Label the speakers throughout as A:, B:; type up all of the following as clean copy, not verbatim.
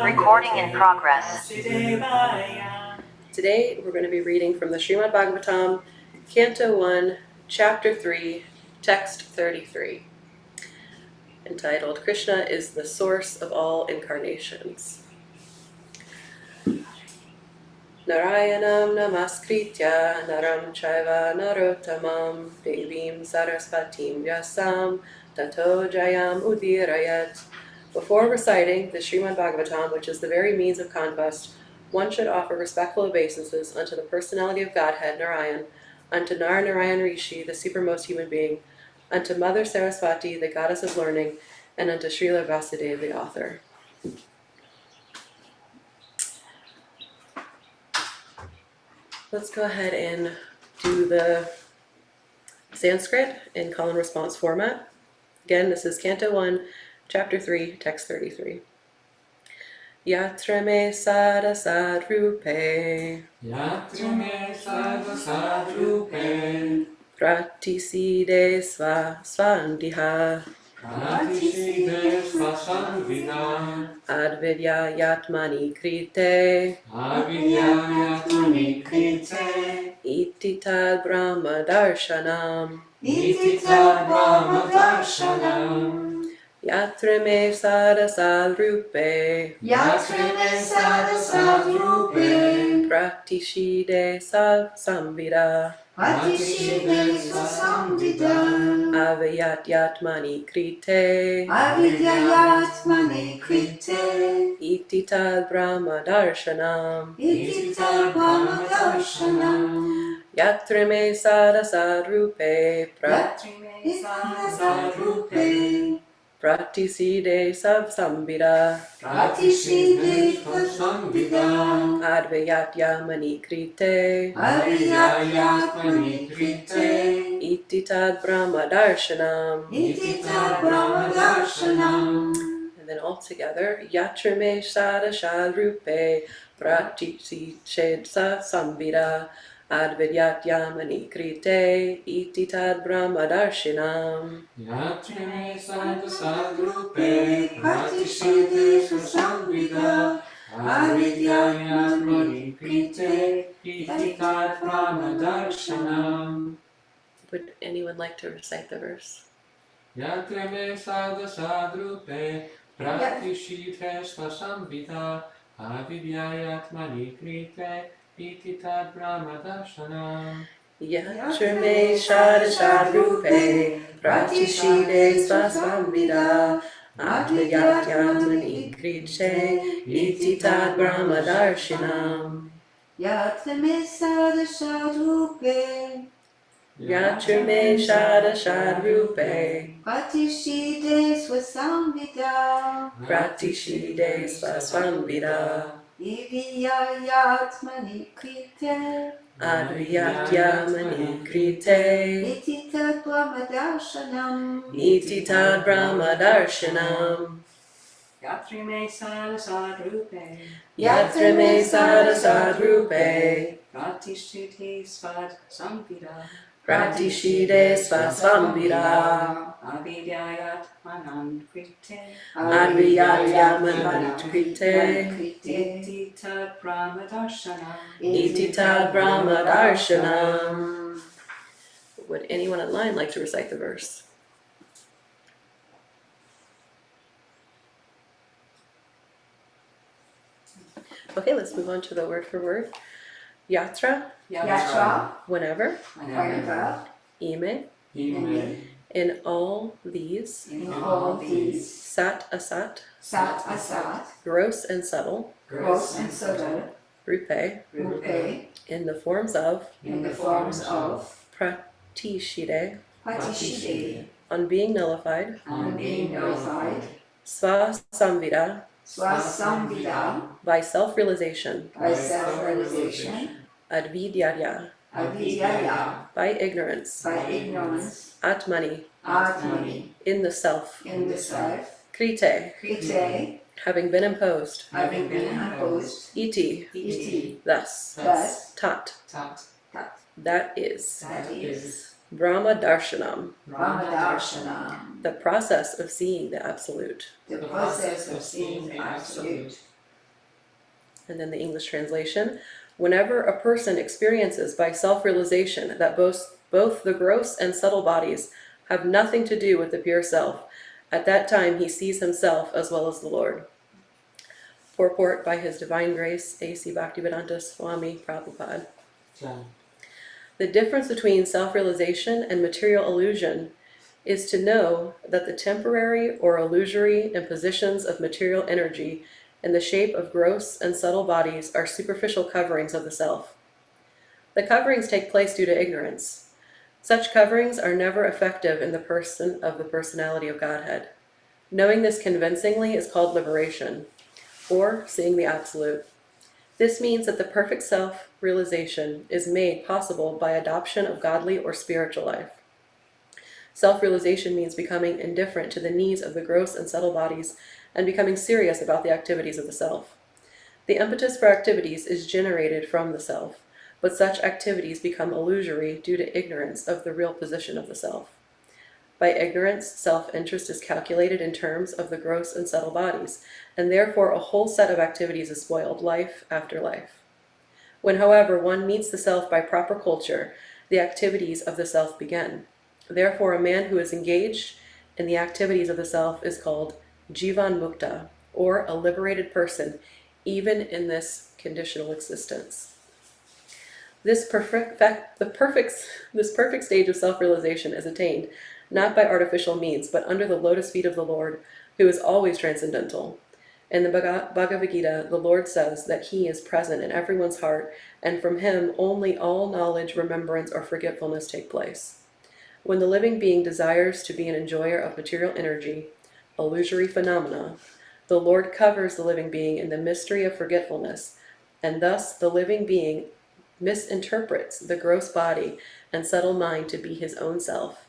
A: Recording in progress.
B: Today we're going to be reading from the Srimad Bhagavatam, Canto 1, Chapter 3, Text 33, entitled Krishna is the Source of All Incarnations. Narayanam namaskritya naram chaiva narottamam devim sarasvatim vyasam tato jayam udirayat. Before reciting the Srimad Bhagavatam, which is the very means of conquest, one should offer respectful obeisances unto the personality of Godhead, Narayan, unto Narayan Rishi, the supermost human being, unto Mother Saraswati, the goddess of learning, and unto Srila Vasudeva, the author. Let's go ahead and do the Sanskrit in call and response format. Again, this is Canto 1, Chapter 3, Text 33. Yatra me sada sadrupe pratiside svandiha advidyayatmani krite iti tad brahma darshanam Yatra me sada sadrupe pratishide samvida avayatyatmani krite iti tad brahma darshanam Yatra me sada sadrupe pratiside samvida advayatyamani krite iti tad brahma darshanam. And then all together, Yatra me sada sadrupe pratiside samvida advidyatyamani krite iti tad brahma darshanam.
C: Yatra me sada sadrupe pratiside samvida avidyayatmani krite iti tad brahma darshanam.
B: Would anyone like to recite the verse?
C: Yatra me sada sadrupe pratiside samvida avidyayatmani krite iti tad brahma darshanam.
B: Yatra me sada sadrupe pratiside samvida advayatyamani krite iti tad brahma darshanam.
D: Yatra me sada sadrupe
B: Yatra me sada sadrupe
D: Pratishide swasamvida Ivyayatmani krite
B: advayatyamani krite
D: iti tad brahma darshanam.
E: Yatra me sada sadrupe
B: Yatra me sada sadrupe
E: pratishide samvida
B: pratishide svasvamvida
E: avidyayatmanan krite
B: advayatyamani krite
E: iti tad brahma darshanam.
B: iti tad brahma darshanam. Would anyone online like to recite the verse? Okay, let's move on to the word for word. Yatra,
D: Yatra
B: whenever,
D: whenever
B: ime, in all these,
D: in all these
B: sat asat,
D: sat asat
B: gross and subtle,
D: gross and subtle
B: rupe,
D: rupe
B: in the forms of
D: in the forms of
B: pratishide,
D: Patishide
B: on being nullified,
D: on being nullified
B: svasamvida,
D: swasamvida
B: by self-realization,
D: by self-realization
B: advidyaya,
D: avidyaya
B: by ignorance,
D: by ignorance
B: atmani,
D: atmani
B: in the self,
D: in the self
B: krite,
D: krite
B: having been imposed,
D: having been imposed
B: iti, thus,
D: thus
B: tat,
D: tat
B: that is,
D: that is
B: Brahma Darshanam,
D: Brahmadarshanam,
B: the process of seeing the Absolute.
D: the process of seeing the Absolute.
B: And then the English translation. Whenever a person experiences by self-realization that both the gross and subtle bodies have nothing to do with the pure self, at that time he sees himself as well as the Lord. Purport by His Divine Grace, A.C. Bhaktivedanta Swami Prabhupada.
C: Chant.
B: The difference between self-realization and material illusion is to know that the temporary or illusory impositions of material energy in the shape of gross and subtle bodies are superficial coverings of the self. The coverings take place due to ignorance. Such coverings are never effective in the person of the personality of Godhead. Knowing this convincingly is called liberation, or seeing the Absolute. This means that the perfect self-realization is made possible by adoption of godly or spiritual life. Self-realization means becoming indifferent to the needs of the gross and subtle bodies and becoming serious about the activities of the self. The impetus for activities is generated from the self, but such activities become illusory due to ignorance of the real position of the self. By ignorance, self-interest is calculated in terms of the gross and subtle bodies, and therefore a whole set of activities is spoiled, life after life. When, however, one meets the self by proper culture, the activities of the self begin. Therefore, a man who is engaged in the activities of the self is called Jivan Mukta, or a liberated person, even in this conditional existence. This perfect stage of self-realization is attained not by artificial means, but under the lotus feet of the Lord, who is always transcendental. In the Bhagavad Gita, the Lord says that He is present in everyone's heart, and from Him only all knowledge, remembrance, or forgetfulness take place. When the living being desires to be an enjoyer of material energy, illusory phenomena, the Lord covers the living being in the mystery of forgetfulness, and thus the living being misinterprets the gross body and subtle mind to be his own self.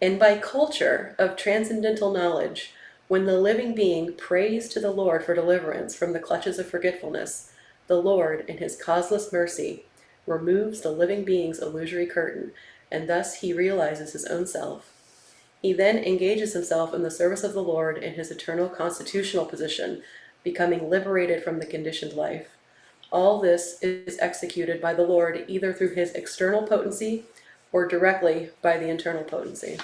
B: And by culture of transcendental knowledge, when the living being prays to the Lord for deliverance from the clutches of forgetfulness, the Lord, in His causeless mercy, removes the living being's illusory curtain, and thus he realizes his own self. He then engages himself in the service of the Lord in his eternal constitutional position, becoming liberated from the conditioned life. All this is executed by the Lord either through His external potency or directly by the internal potency.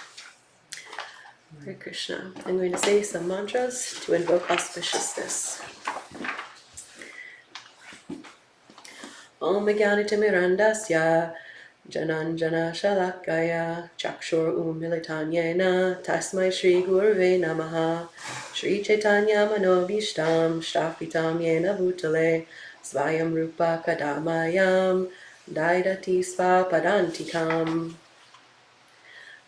B: Hare Krishna. I'm going to say some mantras to invoke auspiciousness. Om Jnanitimirandasya Jananjana Shalakaya Chakshur Militanyena Tasmai Shri Gurve Namaha Shri Chaitanya Manobishtam Shtapitam Yena Bhutale Svayam Rupa Kadamayam Daidati Svapadantikam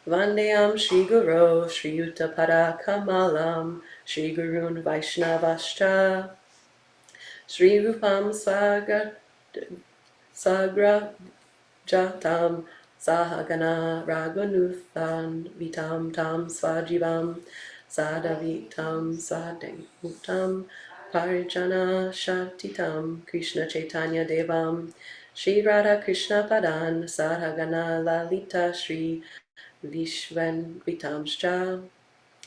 B: Vandeyam Shri Guru Shri Yuta Pada Kamalam Shri Gurun Vaishnavascha Shri Rupam Sagra Jatam Sahagana Ragunuthan Vitam Tam Svajivam Sadavitam Svadengutam Parijana Shatitam Krishna Chaitanya Devam Shri Radha Krishna Padan Sahagana Lalita Shri Vishwan Vitamscha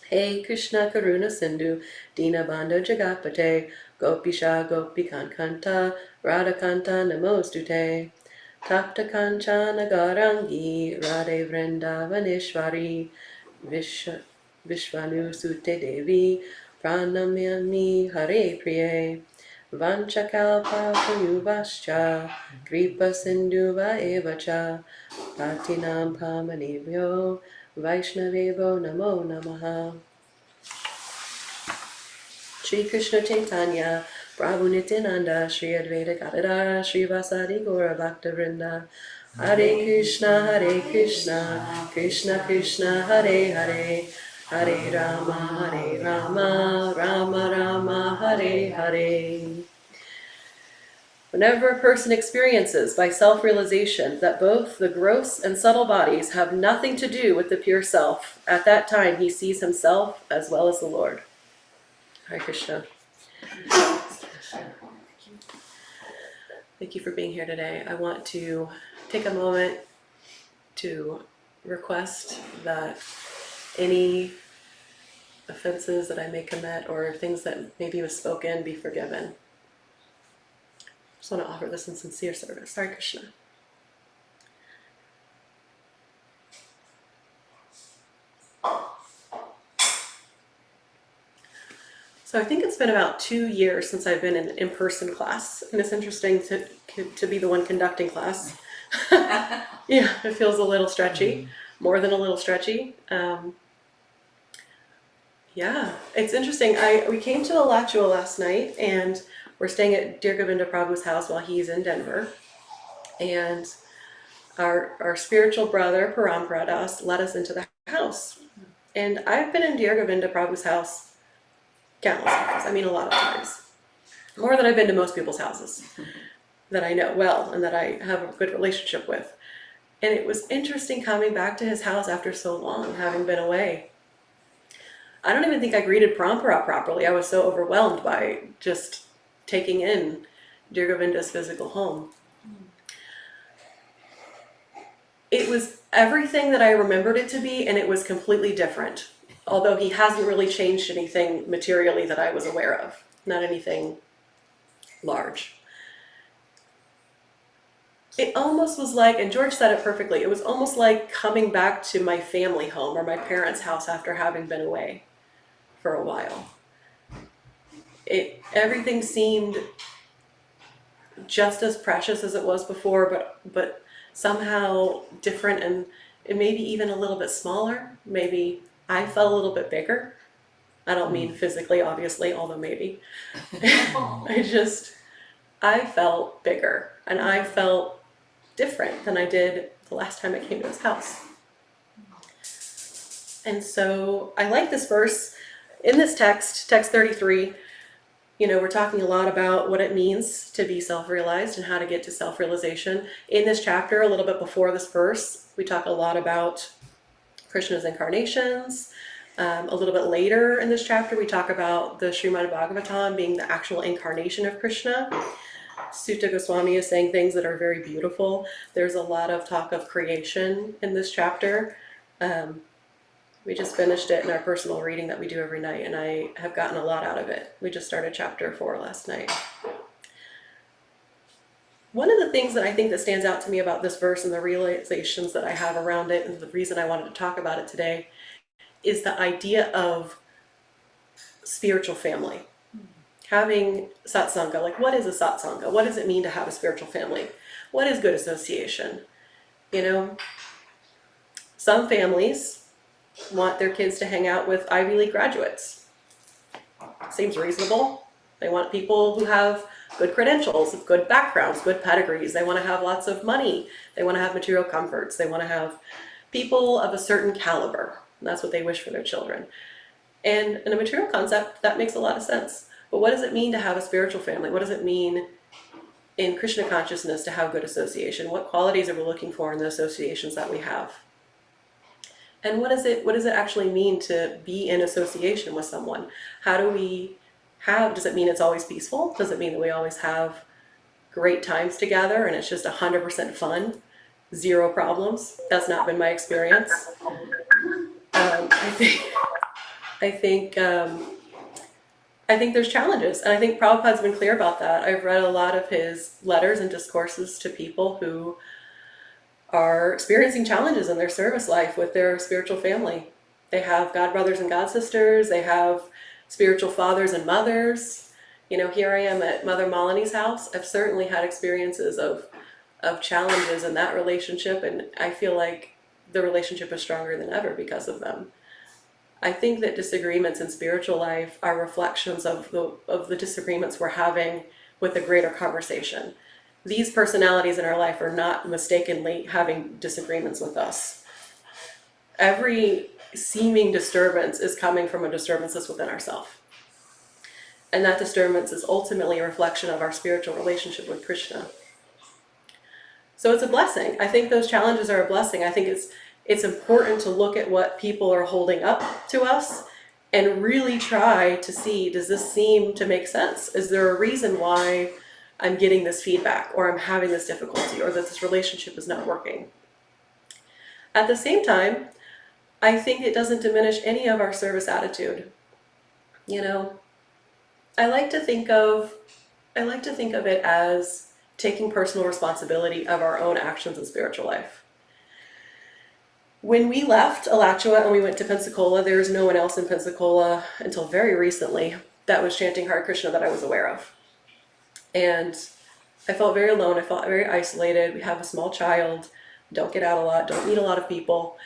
B: Hey Krishna Karuna Sindhu Dinabandha Jagapate Gopisha Gopikankanta Radhakanta Namostute Tapta Kanchana Garangi Radhe Vrindavaneshwari Vishvanu Sute Devi Pranamyami Hare Priye Vanchakalpa Payuvascha Kripa Sindhuva Evacha Patinam Pamanebhyo Vaishnavevo Namo Namaha Shri Krishna Chaitanya Prabhu Nityananda Shri Advaita Gadadhara Shri Vasadi Gaura Bhakta Vrinda Hare Krishna Krishna Krishna Hare Hare Hare Rama Rama Rama Hare Hare. Whenever a person experiences by self-realization that both the gross and subtle bodies have nothing to do with the pure self, at that time he sees himself as well as the Lord. Hare Krishna. Thank you for being here today. I want to take a moment to request that any offenses that I may commit or things that maybe was spoken be forgiven. Just want to offer this in sincere service. Hare Krishna. So I think it's been about 2 years since I've been in an in-person class, and it's interesting to be the one conducting class. Yeah, it feels a little stretchy, more than a little stretchy. Yeah, it's interesting. We came to Alachua last night, and we're staying at Dear Govinda Prabhu's house while he's in Denver. And our spiritual brother, Parampara Das, led us into the house. And I've been in Dear Govinda Prabhu's house countless times. I mean, a lot of times. More than I've been to most people's houses that I know well and that I have a good relationship with. And it was interesting coming back to his house after so long, having been away. I don't even think I greeted Parampara properly. I was so overwhelmed by just taking in Dear Govinda's physical home. It was everything that I remembered it to be, and it was completely different. Although he hasn't really changed anything materially that I was aware of. Not anything large. It almost was like, and George said it perfectly, it was almost like coming back to my family home or my parents' house after having been away for a while. Everything seemed just as precious as it was before, but somehow different and maybe even a little bit smaller. Maybe I felt a little bit bigger. I don't mean physically, obviously, although maybe. I felt bigger, and I felt different than I did the last time I came to his house. And so I like this verse. In this text 33, we're talking a lot about what it means to be self-realized and how to get to self-realization. In this chapter, a little bit before this verse, we talk a lot about Krishna's incarnations. A little bit later in this chapter, we talk about the Srimad Bhagavatam being the actual incarnation of Krishna. Sutta Goswami is saying things that are very beautiful. There's a lot of talk of creation in this chapter. We just finished it in our personal reading that we do every night, and I have gotten a lot out of it. We just started chapter 4 last night. One of the things that I think that stands out to me about this verse and the realizations that I have around it, and the reason I wanted to talk about it today, is the idea of spiritual family. Having satsanga, like what is a satsanga? What does it mean to have a spiritual family? What is good association? Some families want their kids to hang out with Ivy League graduates. Seems reasonable. They want people who have good credentials, good backgrounds, good pedigrees. They want to have lots of money. They want to have material comforts. They want to have people of a certain caliber. And that's what they wish for their children. And in a material concept, that makes a lot of sense. But what does it mean to have a spiritual family? What does it mean in Krishna consciousness to have good association? What qualities are we looking for in the associations that we have? And what does it actually mean to be in association with someone? Does it mean it's always peaceful? Does it mean that we always have great times together and it's just 100% fun? Zero problems? That's not been my experience. I think there's challenges, and I think Prabhupada's been clear about that. I've read a lot of his letters and discourses to people who are experiencing challenges in their service life with their spiritual family. They have god brothers and god sisters. They have spiritual fathers and mothers. Here I am at Mother Malini's house. I've certainly had experiences of challenges in that relationship, and I feel like the relationship is stronger than ever because of them. I think that disagreements in spiritual life are reflections of the disagreements we're having with a greater conversation. These personalities in our life are not mistakenly having disagreements with us. Every seeming disturbance is coming from a disturbance that's within ourselves. And that disturbance is ultimately a reflection of our spiritual relationship with Krishna. So it's a blessing. I think those challenges are a blessing. I think it's important to look at what people are holding up to us and really try to see, does this seem to make sense? Is there a reason why I'm getting this feedback, or I'm having this difficulty, or that this relationship is not working? At the same time, I think it doesn't diminish any of our service attitude. I like to think of it as taking personal responsibility of our own actions in spiritual life. When we left Alachua and we went to Pensacola, there was no one else in Pensacola until very recently that was chanting Hare Krishna that I was aware of. And I felt very alone. I felt very isolated. We have a small child, don't get out a lot, don't meet a lot of people.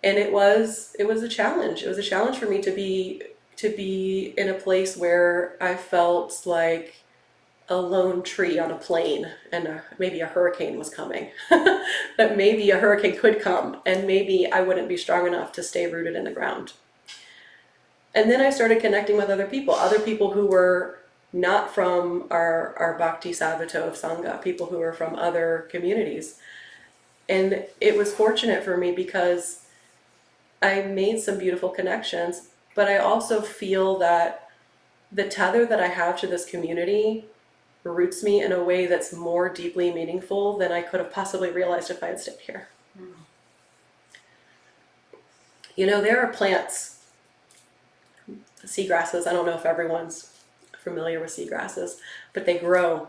B: And it was a challenge. It was a challenge for me to be in a place where I felt like a lone tree on a plane and maybe a hurricane was coming. That maybe a hurricane could come and maybe I wouldn't be strong enough to stay rooted in the ground. And then I started connecting with other people who were not from our Bhakti Sabbata of Sangha, people who were from other communities. And it was fortunate for me because I made some beautiful connections, but I also feel that the tether that I have to this community roots me in a way that's more deeply meaningful than I could have possibly realized if I had stayed here. You know, there are plants, seagrasses, I don't know if everyone's familiar with seagrasses, but they grow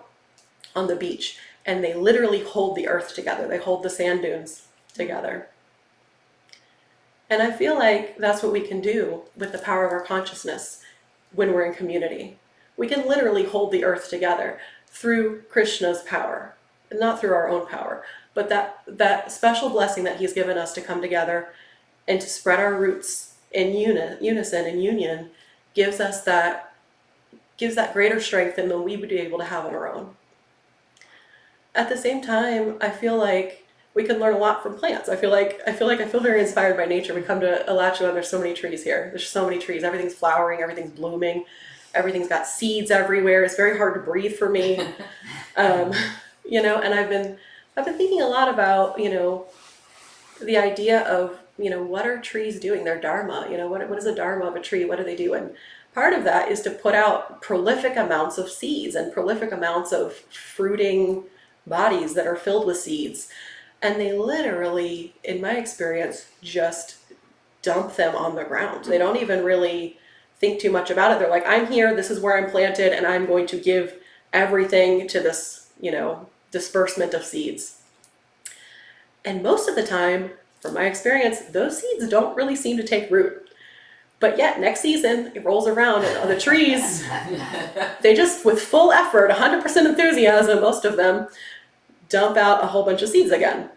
B: on the beach and they literally hold the earth together. They hold the sand dunes together. And I feel like that's what we can do with the power of our consciousness when we're in community. We can literally hold the earth together through Krishna's power, not through our own power, but that special blessing that he's given us to come together and to spread our roots in unison and union gives that greater strength than we would be able to have on our own. At the same time, I feel like we can learn a lot from plants. I feel very inspired by nature. We come to Alachua and there's so many trees here. There's so many trees. Everything's flowering, everything's blooming, everything's got seeds everywhere. It's very hard to breathe for me. You know, and I've been thinking a lot about, you know, the idea of, you know, what are trees doing? Their dharma, you know, what is the dharma of a tree? What do they do? And part of that is to put out prolific amounts of seeds and prolific amounts of fruiting bodies that are filled with seeds. And they literally, in my experience, just dump them on the ground. They don't even really think too much about it. They're like, I'm here, this is where I'm planted, and I'm going to give everything to this, you know, disbursement of seeds. And most of the time, from my experience, those seeds don't really seem to take root. But yet, next season, it rolls around and the trees, they just, with full effort, 100% enthusiasm, most of them, dump out a whole bunch of seeds again.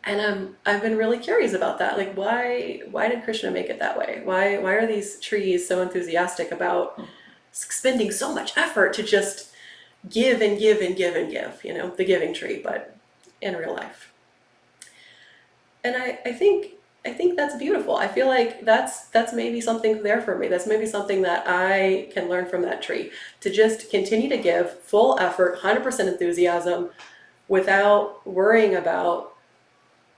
B: And I've been really curious about that. Like, why did Krishna make it that way? Why are these trees so enthusiastic about spending so much effort to just give and give and give and give, you know, the giving tree, but in real life. And I think that's beautiful. I feel like that's maybe something there for me. That's maybe something that I can learn from that tree, to just continue to give full effort, 100% enthusiasm, without worrying about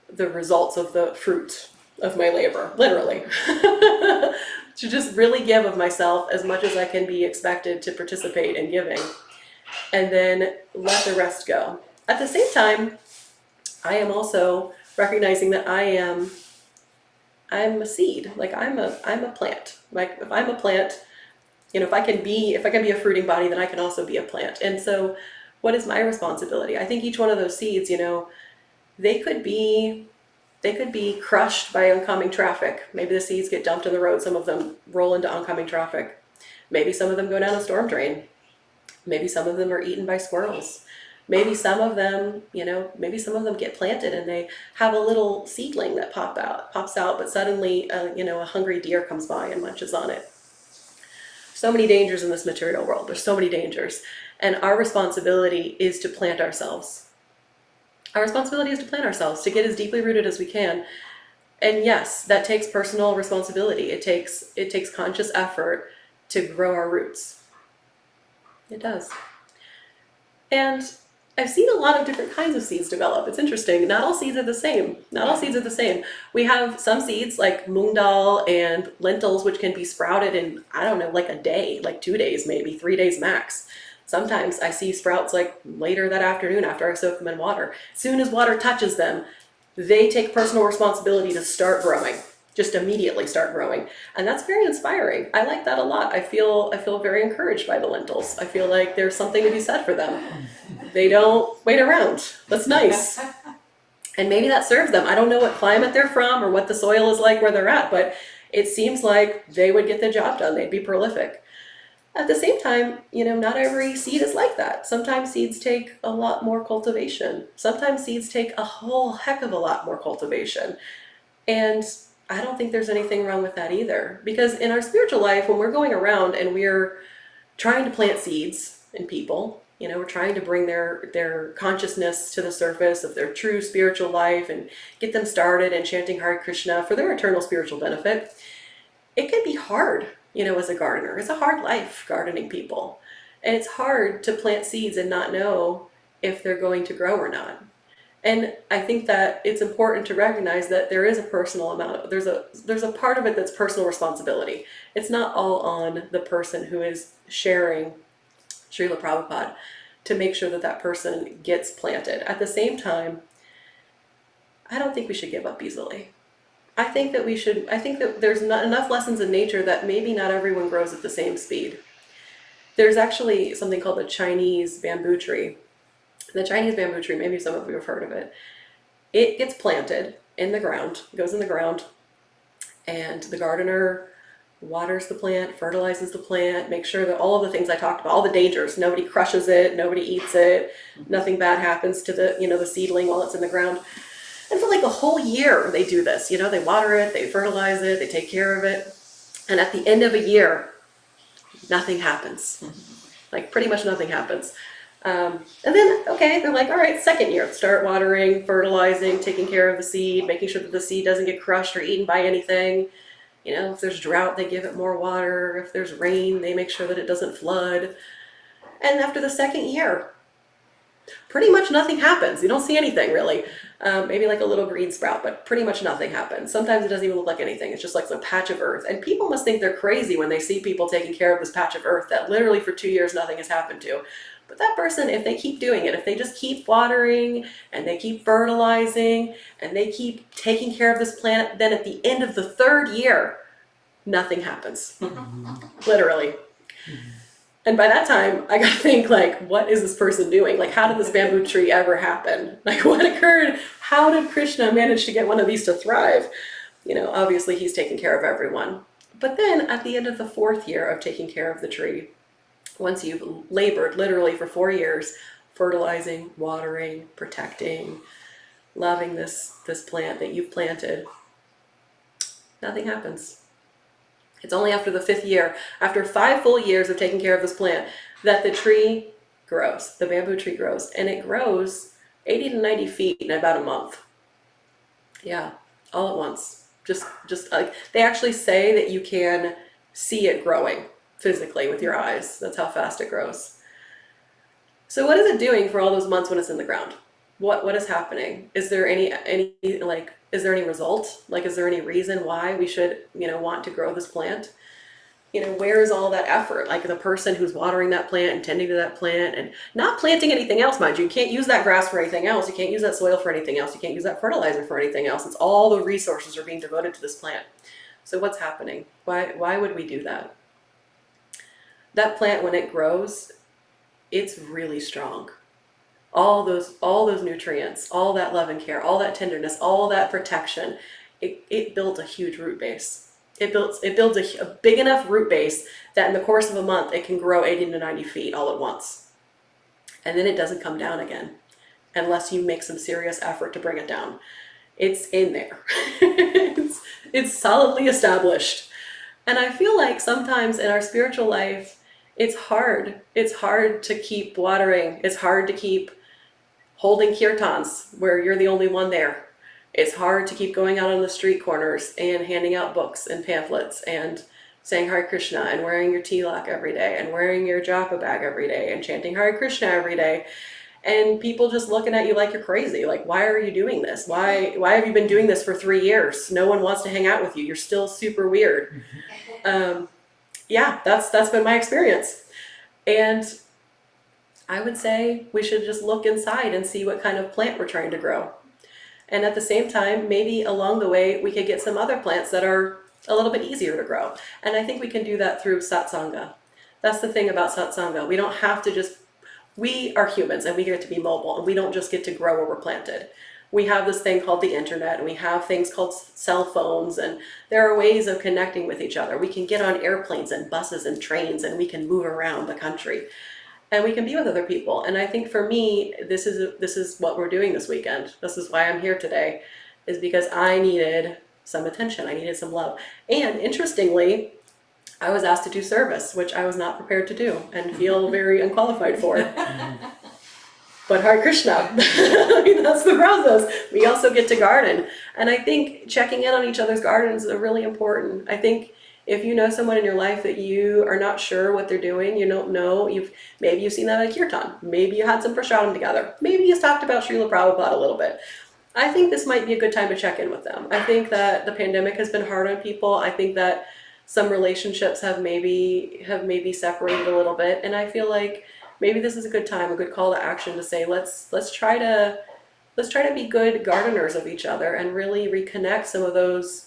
B: the results of the fruit of my labor, literally. To just really give of myself as much as I can be expected to participate in giving, and then let the rest go. At the same time, I am also recognizing that I'm a seed. Like I'm a plant. Like if I'm a plant, you know, if I can be a fruiting body, then I can also be a plant. And so what is my responsibility? I think each one of those seeds, you know, they could be crushed by oncoming traffic. Maybe the seeds get dumped in the road. Some of them roll into oncoming traffic. Maybe some of them go down a storm drain. Maybe some of them are eaten by squirrels. Maybe some of them, you know, get planted and they have a little seedling that pops out, but suddenly, you know, a hungry deer comes by and munches on it. So many dangers in this material world. There's so many dangers. And our responsibility is to plant ourselves. Our responsibility is to plant ourselves, to get as deeply rooted as we can. And yes, that takes personal responsibility. It takes conscious effort to grow our roots. It does. And I've seen a lot of different kinds of seeds develop. It's interesting. Not all seeds are the same. We have some seeds like moong dal and lentils, which can be sprouted in, I don't know, like a day, like 2 days, maybe 3 days max. Sometimes I see sprouts like later that afternoon after I soak them in water. As soon as water touches them, they take personal responsibility to start growing, just immediately start growing. And that's very inspiring. I like that a lot. I feel very encouraged by the lentils. I feel like there's something to be said for them. They don't wait around. That's nice. And maybe that serves them. I don't know what climate they're from or what the soil is like where they're at, but it seems like they would get the job done. They'd be prolific. At the same time, not every seed is like that. Sometimes seeds take a lot more cultivation. Sometimes seeds take a whole heck of a lot more cultivation. And I don't think there's anything wrong with that either. Because in our spiritual life, when we're going around and we're trying to plant seeds in people, we're trying to bring their consciousness to the surface of their true spiritual life and get them started in chanting Hare Krishna for their eternal spiritual benefit. It can be hard, as a gardener. It's a hard life gardening people. And it's hard to plant seeds and not know if they're going to grow or not. And I think that it's important to recognize that there is a personal amount, there's a part of it that's personal responsibility. It's not all on the person who is sharing Srila Prabhupada to make sure that that person gets planted. At the same time, I don't think we should give up easily. I think that there's not enough lessons in nature that maybe not everyone grows at the same speed. There's actually something called the Chinese bamboo tree. The Chinese bamboo tree, maybe some of you have heard of it. It gets planted in the ground, goes in the ground, and the gardener waters the plant, fertilizes the plant, makes sure that all of the things I talked about, all the dangers, nobody crushes it, nobody eats it, nothing bad happens to the seedling while it's in the ground. And for like a whole year they do this, they water it, they fertilize it, they take care of it. And at the end of a year, nothing happens. Like pretty much nothing happens. And then, okay, they're like, all right, second year, start watering, fertilizing, taking care of the seed, making sure that the seed doesn't get crushed or eaten by anything. If there's drought, they give it more water. If there's rain, they make sure that it doesn't flood. And after the second year, pretty much nothing happens. You don't see anything really. Maybe like a little green sprout, but pretty much nothing happens. Sometimes it doesn't even look like anything. It's just like some patch of earth. And people must think they're crazy when they see people taking care of this patch of earth that literally for 2 years nothing has happened to. But that person, if they keep doing it, if they just keep watering and they keep fertilizing and they keep taking care of this plant, then at the end of the third year, nothing happens. Literally. And by that time, I gotta think like, what is this person doing? Like, how did this bamboo tree ever happen? Like, what occurred? How did Krishna manage to get one of these to thrive? Obviously he's taking care of everyone. But then at the end of the fourth year of taking care of the tree, once you've labored literally for 4 years, fertilizing, watering, protecting, loving this plant that you've planted, nothing happens. It's only after the 5th year, after 5 full years of taking care of this plant, that the tree grows, the bamboo tree grows, and it grows 80 to 90 feet in about a month. Yeah, all at once. Just like, they actually say that you can see it growing physically with your eyes. That's how fast it grows. So what is it doing for all those months when it's in the ground? What is happening? Is there any result? Like, is there any reason why we should, want to grow this plant? Where is all that effort? Like the person who's watering that plant and tending to that plant and not planting anything else, mind you. You can't use that grass for anything else. You can't use that soil for anything else. You can't use that fertilizer for anything else. It's all the resources are being devoted to this plant. So what's happening? Why would we do that? That plant, when it grows, it's really strong. All those nutrients, all that love and care, all that tenderness, all that protection, it builds a huge root base. It builds a big enough root base that in the course of a month, it can grow 80 to 90 feet all at once. And then it doesn't come down again unless you make some serious effort to bring it down. It's in there. it's solidly established. And I feel like sometimes in our spiritual life, it's hard. It's hard to keep watering. It's hard to keep holding kirtans where you're the only one there. It's hard to keep going out on the street corners and handing out books and pamphlets and saying Hare Krishna and wearing your tilak every day and wearing your japa bag every day and chanting Hare Krishna every day. And people just looking at you like you're crazy. Like, why are you doing this? Why have you been doing this for 3 years? No one wants to hang out with you. You're still super weird. Yeah, that's been my experience. And I would say we should just look inside and see what kind of plant we're trying to grow. And at the same time, maybe along the way, we could get some other plants that are a little bit easier to grow. And I think we can do that through satsanga. That's the thing about satsanga. We don't have to just we are humans and we get to be mobile, and we don't just get to grow where we're planted. We have this thing called the internet, and we have things called cell phones, and there are ways of connecting with each other. We can get on airplanes and buses and trains, and we can move around the country, and we can be with other people. And I think for me, this is what we're doing this weekend. This is why I'm here today, is because I needed some attention. I needed some love. And interestingly, I was asked to do service, which I was not prepared to do and feel very unqualified for. But Hare Krishna, I mean, that's the process. We also get to garden. And I think checking in on each other's gardens is really important. I think if you know someone in your life that you are not sure what they're doing, you don't know, maybe you've seen that at Kirtan, maybe you had some prasadam together, maybe you talked about Srila Prabhupada a little bit. I think this might be a good time to check in with them. I think that the pandemic has been hard on people. I think that some relationships have maybe separated a little bit, and I feel like maybe this is a good time, a good call to action to say, let's try to be good gardeners of each other and really reconnect some of those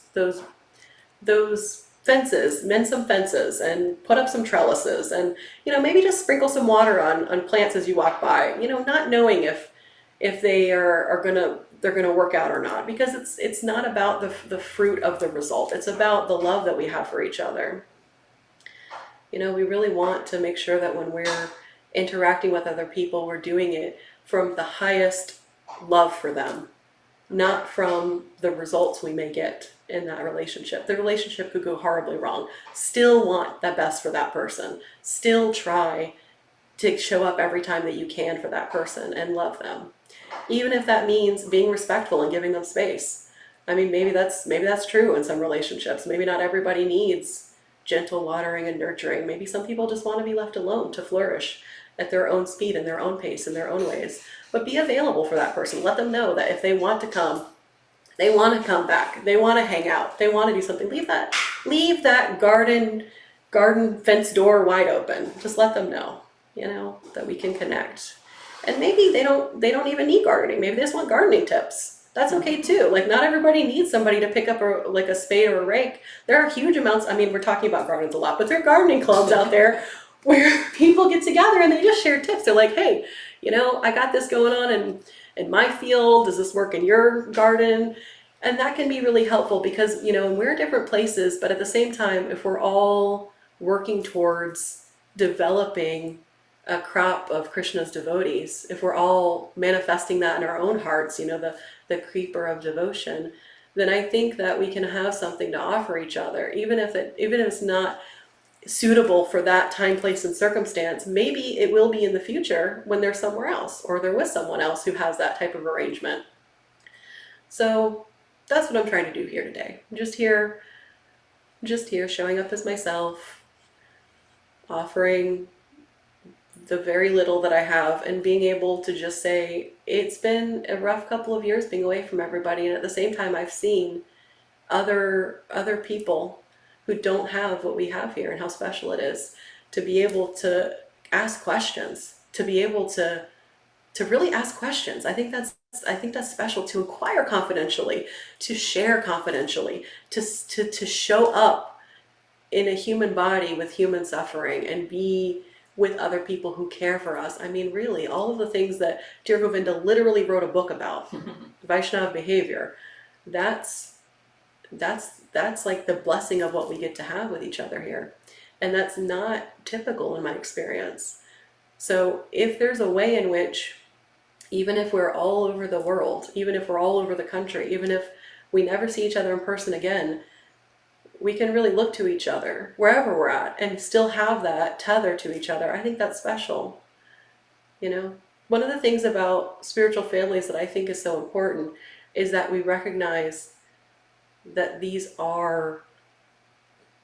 B: fences, mend some fences and put up some trellises, and maybe just sprinkle some water on plants as you walk by, not knowing if they're gonna work out or not, because it's not about the fruit of the result. It's about the love that we have for each other. We really want to make sure that when we're interacting with other people, we're doing it from the highest love for them, not from the results we may get in that relationship. The relationship could go horribly wrong. Still want the best for that person. Still try to show up every time that you can for that person and love them. Even if that means being respectful and giving them space. I mean, maybe that's true in some relationships. Maybe not everybody needs gentle watering and nurturing. Maybe some people just want to be left alone to flourish at their own speed and their own pace in their own ways. But be available for that person. Let them know that if they want to come, they want to come back. They want to hang out. They want to do something. Leave that garden fence door wide open. Just let them know, that we can connect. And maybe they don't even need gardening. Maybe they just want gardening tips. That's okay too. Like, not everybody needs somebody to pick up a spade or a rake. There are huge amounts. I mean, we're talking about gardens a lot, but there are gardening clubs out there where people get together and they just share tips. They're like, hey, I got this going on in my field. Does this work in your garden? And that can be really helpful because, we're different places, but at the same time, if we're all working towards developing a crop of Krishna's devotees, if we're all manifesting that in our own hearts, the creeper of devotion, then I think that we can have something to offer each other, even if it's not suitable for that time, place, and circumstance. Maybe it will be in the future when they're somewhere else or they're with someone else who has that type of arrangement. So that's what I'm trying to do here today. I'm just here showing up as myself, offering the very little that I have, and being able to just say, it's been a rough couple of years being away from everybody, and at the same time I've seen other people who don't have what we have here, and how special it is to be able to ask questions, to be able to really ask questions. I think that's special, to inquire confidentially, to share confidentially, to show up in a human body with human suffering and be with other people who care for us. I mean, really, all of the things that Dear Govinda literally wrote a book about, Vaishnava behavior, that's like the blessing of what we get to have with each other here. And that's not typical in my experience. So if there's a way in which, even if we're all over the world, even if we're all over the country, even if we never see each other in person again, we can really look to each other wherever we're at and still have that tether to each other. I think that's special. One of the things about spiritual families that I think is so important is that we recognize that these are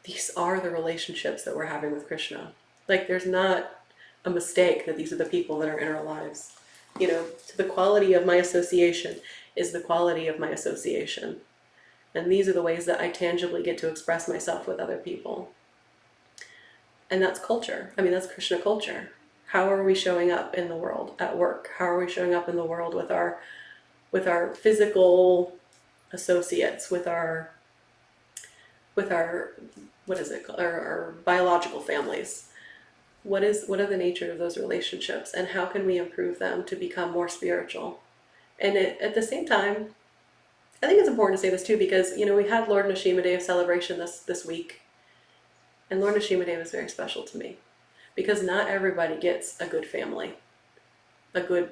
B: the relationships that we're having with Krishna. Like, there's not a mistake that these are the people that are in our lives. The quality of my association is the quality of my association. And these are the ways that I tangibly get to express myself with other people. And that's culture. I mean, that's Krishna culture. How are we showing up in the world at work? How are we showing up in the world with our physical associates, with our what is it called? Our biological families? what are the nature of those relationships, and how can we improve them to become more spiritual? And at the same time, I think it's important to say this too, because we had Lord Nashima Day of celebration this week, and Lord Nashima Day was very special to me because not everybody gets a good family, a good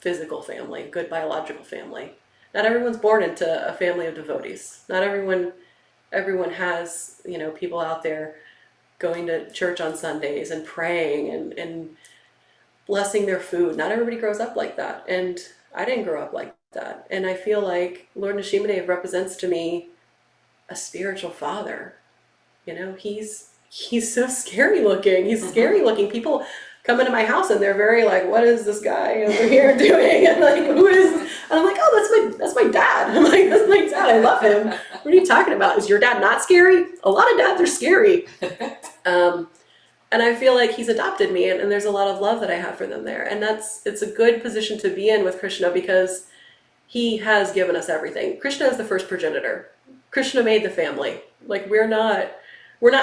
B: physical family, a good biological family. Not everyone's born into a family of devotees. Not everyone has people out there going to church on Sundays and praying and blessing their food. Not everybody grows up like that, and I didn't grow up like that. And I feel like Lord Nashima Dev represents to me a spiritual father. He's so scary looking. He's scary looking. People come into my house and they're very like, what is this guy over here doing? And like, who is? And I'm like, oh, that's my dad. I'm like, that's my dad. I love him. What are you talking about? Is your dad not scary? A lot of dads are scary. And I feel like he's adopted me, and there's a lot of love that I have for them there. And it's a good position to be in with Krishna because he has given us everything. Krishna is the first progenitor. Krishna made the family. Like we're not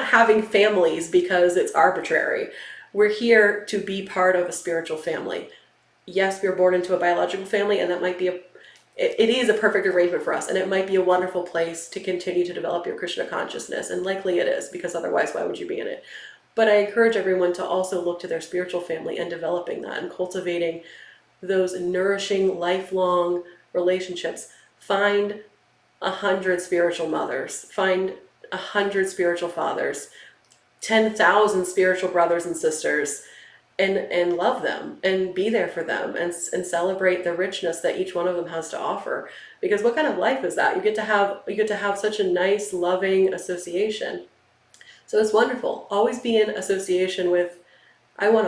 B: having families because it's arbitrary. We're here to be part of a spiritual family. Yes, we're born into a biological family, and that might be it is a perfect arrangement for us, and it might be a wonderful place to continue to develop your Krishna consciousness, and likely it is, because otherwise why would you be in it? But I encourage everyone to also look to their spiritual family and developing that and cultivating those nourishing, lifelong relationships. Find 100 spiritual mothers, find 100 spiritual fathers, 10,000 spiritual brothers and sisters, and love them and be there for them and celebrate the richness that each one of them has to offer. Because what kind of life is that? You get to have such a nice, loving association. So it's wonderful. I want to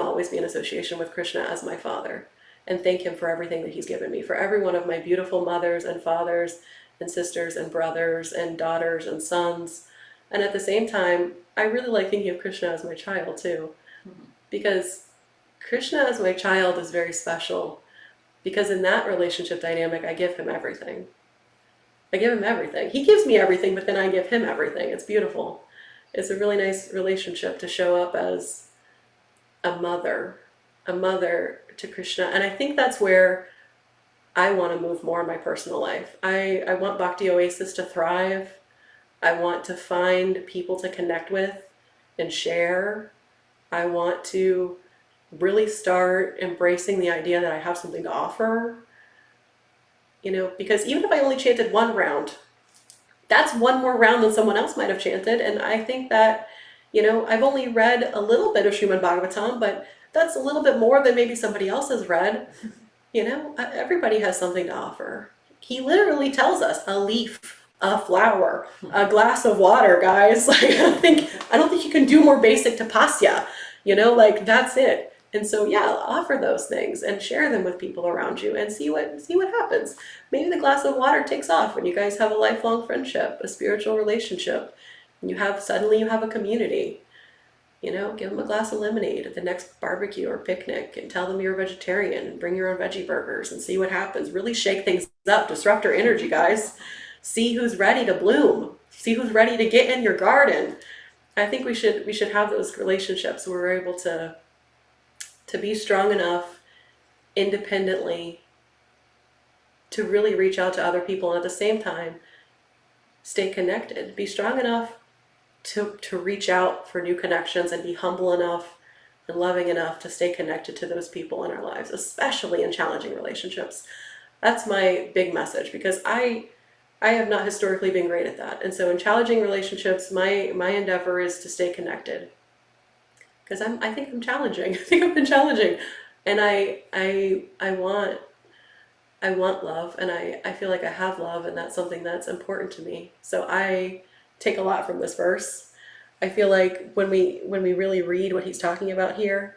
B: always be in association with Krishna as my father, and thank him for everything that he's given me, for every one of my beautiful mothers and fathers and sisters and brothers and daughters and sons. And at the same time, I really like thinking of Krishna as my child too, because Krishna as my child is very special, because in that relationship dynamic, I give him everything. I give him everything. He gives me everything, but then I give him everything. It's beautiful. It's a really nice relationship to show up as a mother to Krishna. And I think that's where I want to move more in my personal life. I want Bhakti Oasis to thrive. I want to find people to connect with and share. I want to really start embracing the idea that I have something to offer. Because even if I only chanted one round, that's one more round than someone else might have chanted. And I think that, I've only read a little bit of Srimad Bhagavatam, but that's a little bit more than maybe somebody else has read. Everybody has something to offer. He literally tells us a leaf, a flower, a glass of water, guys. Like, I don't think you can do more basic tapasya, that's it. And so, yeah, offer those things and share them with people around you and see what happens. Maybe the glass of water takes off when you guys have a lifelong friendship, a spiritual relationship. And suddenly you have a community. Give them a glass of lemonade at the next barbecue or picnic and tell them you're a vegetarian and bring your own veggie burgers and see what happens. Really shake things up, disrupt our energy, guys. See who's ready to bloom. See who's ready to get in your garden. I think we should have those relationships where we're able to be strong enough independently to really reach out to other people, and at the same time stay connected. Be strong enough to reach out for new connections, and be humble enough and loving enough to stay connected to those people in our lives, especially in challenging relationships. That's my big message, because I have not historically been great at that. And so in challenging relationships, my endeavor is to stay connected. Because I think I'm challenging. I think I've been challenging. And I want love, and I feel like I have love, and that's something that's important to me. So I take a lot from this verse. I feel like when we really read what he's talking about here,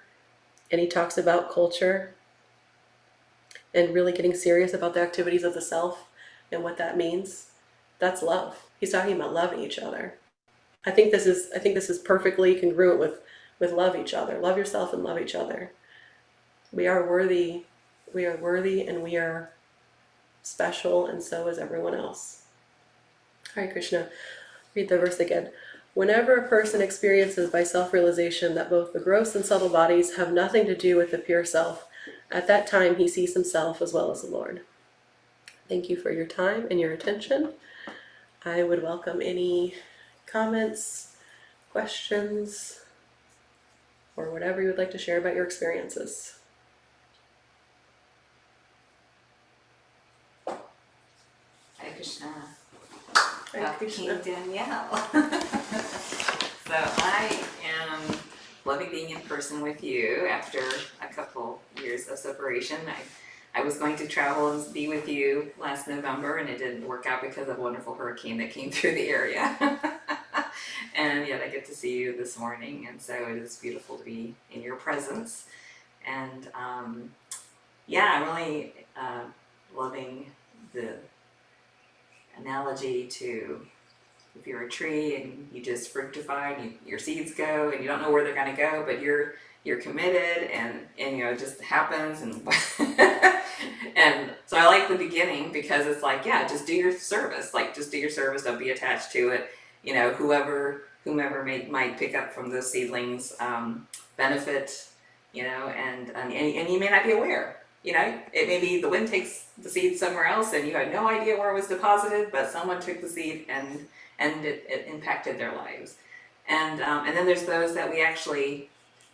B: and he talks about culture and really getting serious about the activities of the self and what that means, that's love. He's talking about loving each other. I think this is perfectly congruent with love each other. Love yourself and love each other. We are worthy, and we are special, and so is everyone else. Hare Krishna. Read the verse again. Whenever a person experiences by self-realization that both the gross and subtle bodies have nothing to do with the pure self, at that time he sees himself as well as the Lord. Thank you for your time and your attention. I would welcome any comments, questions, or whatever you would like to share about your experiences.
F: Hare Krishna.
B: Hare Krishna.
F: King Danielle. So I am loving being in person with you after a couple years of separation. I was going to travel and be with you last November, and it didn't work out because of a wonderful hurricane that came through the area. And yet I get to see you this morning, and so it is beautiful to be in your presence. And I'm really loving the analogy to if you're a tree and you just fructify and your seeds go and you don't know where they're going to go, but you're committed and it just happens and and so I like the beginning because it's like, yeah, just do your service, just do your service, don't be attached to it. Whomever might pick up from those seedlings benefit, and you may not be aware. It may be the wind takes the seed somewhere else and you had no idea where it was deposited, but someone took the seed and it impacted their lives. And then there's those that we actually